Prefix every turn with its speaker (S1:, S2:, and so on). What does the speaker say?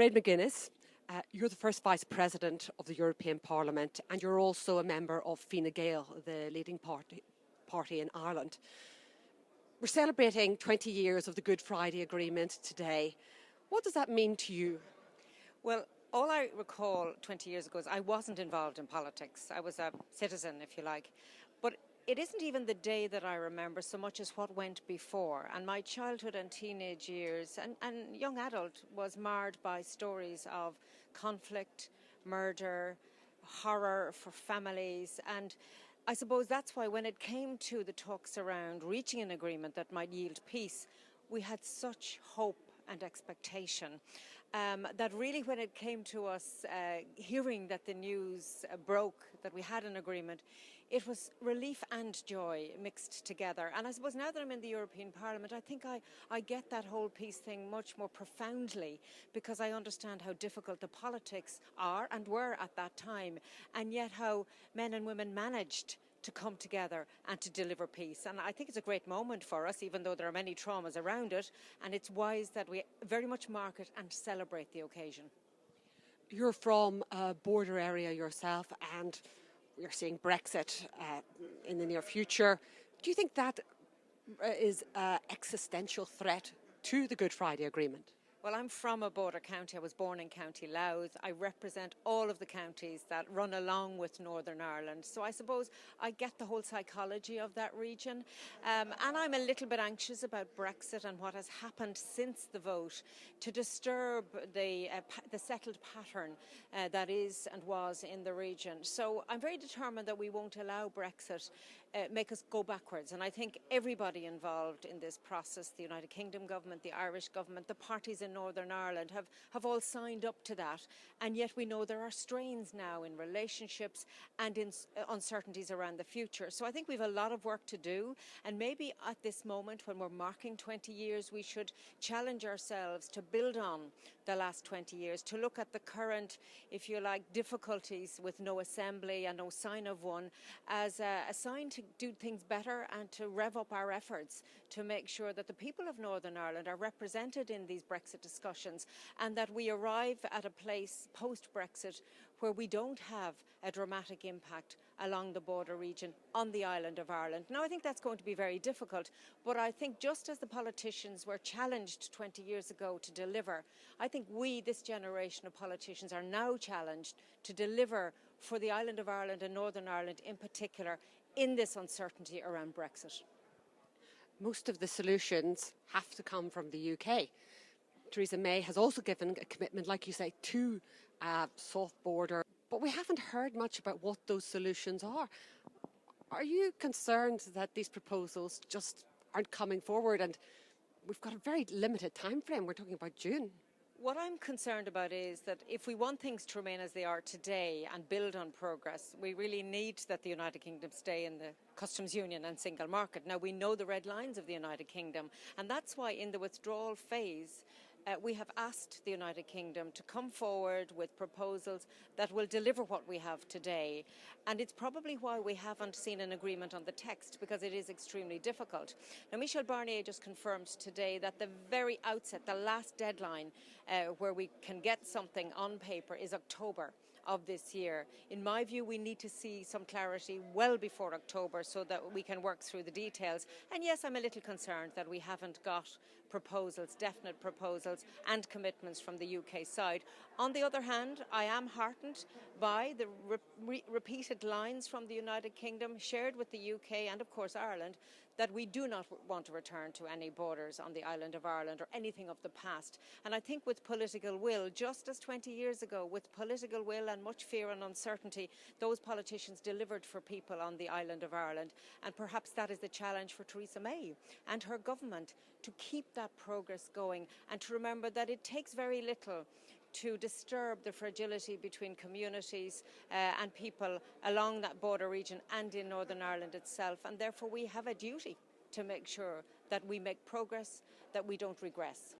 S1: Mairead McGuinness, you're the first Vice President of the European Parliament and you're also a member of Fine Gael, the leading party in Ireland. We're celebrating 20 years of the Good Friday Agreement today. What does that mean to you?
S2: Well, all I recall 20 years ago is I wasn't involved in politics. I was a citizen, if you like. But it isn't even the day that I remember so much as what went before. And my childhood and teenage years and young adult was marred by stories of conflict, murder, horror for families. And I suppose that's why when it came to the talks around reaching an agreement that might yield peace, we had such hope and expectation. That really when it came to us hearing that the news broke, that we had an agreement, it was relief and joy mixed together. And I suppose now that I'm in the European Parliament, I think I get that whole peace thing much more profoundly because I understand how difficult the politics are and were at that time, and yet how men and women managed to come together and to deliver peace. And I think it's a great moment for us, even though there are many traumas around it, and it's wise that we very much mark it and celebrate the occasion.
S1: You're from a border area yourself and we're seeing Brexit in the near future. Do you think that is an existential threat to the Good Friday Agreement?
S2: Well, I'm from a border county. I was born in County Louth. I represent all of the counties that run along with Northern Ireland. So I suppose I get the whole psychology of that region. And I'm a little bit anxious about Brexit and what has happened since the vote to disturb the settled pattern that is and was in the region. So I'm very determined that we won't allow Brexit make us go backwards. And I think everybody involved in this process, the United Kingdom government, the Irish government, the parties in Northern Ireland have all signed up to that. And yet we know there are strains now in relationships and in uncertainties around the future. So I think we've a lot of work to do. And maybe at this moment when we're marking 20 years, we should challenge ourselves to build on the last 20 years, to look at the current, if you like, difficulties with no assembly and no sign of one as a sign to do things better and to rev up our efforts to make sure that the people of Northern Ireland are represented in these Brexit discussions and that we arrive at a place post-Brexit where we don't have a dramatic impact along the border region on the island of Ireland. Now, I think that's going to be very difficult, but I think just as the politicians were challenged 20 years ago to deliver, I think we, this generation of politicians, are now challenged to deliver for the island of Ireland and Northern Ireland in particular in this uncertainty around Brexit.
S1: Most of the solutions have to come from the UK. Theresa May has also given a commitment, like you say, to a soft border, but we haven't heard much about what those solutions are. Are you concerned that these proposals just aren't coming forward and we've got a very limited time frame? We're talking about June.
S2: What I'm concerned about is that if we want things to remain as they are today and build on progress, we really need that the United Kingdom stay in the customs union and single market. Now, we know the red lines of the United Kingdom, and that's why in the withdrawal phase, we have asked the United Kingdom to come forward with proposals that will deliver what we have today. And it's probably why we haven't seen an agreement on the text, because it is extremely difficult. Now, Michel Barnier just confirmed today that the very outset, the last deadline where we can get something on paper is October of this year. In my view, we need to see some clarity well before October so that we can work through the details. And yes, I'm a little concerned that we haven't got proposals, definite proposals and commitments from the UK side. On the other hand, I am heartened by the repeated lines from the United Kingdom shared with the UK and of course Ireland that we do not want to return to any borders on the island of Ireland or anything of the past. And I think with political will, just as 20 years ago, with political will and much fear and uncertainty, those politicians delivered for people on the island of Ireland. And perhaps that is the challenge for Theresa May and her government, to keep that progress going and to remember that it takes very little to disturb the fragility between communities and people along that border region and in Northern Ireland itself. And therefore we have a duty to make sure that we make progress, that we don't regress.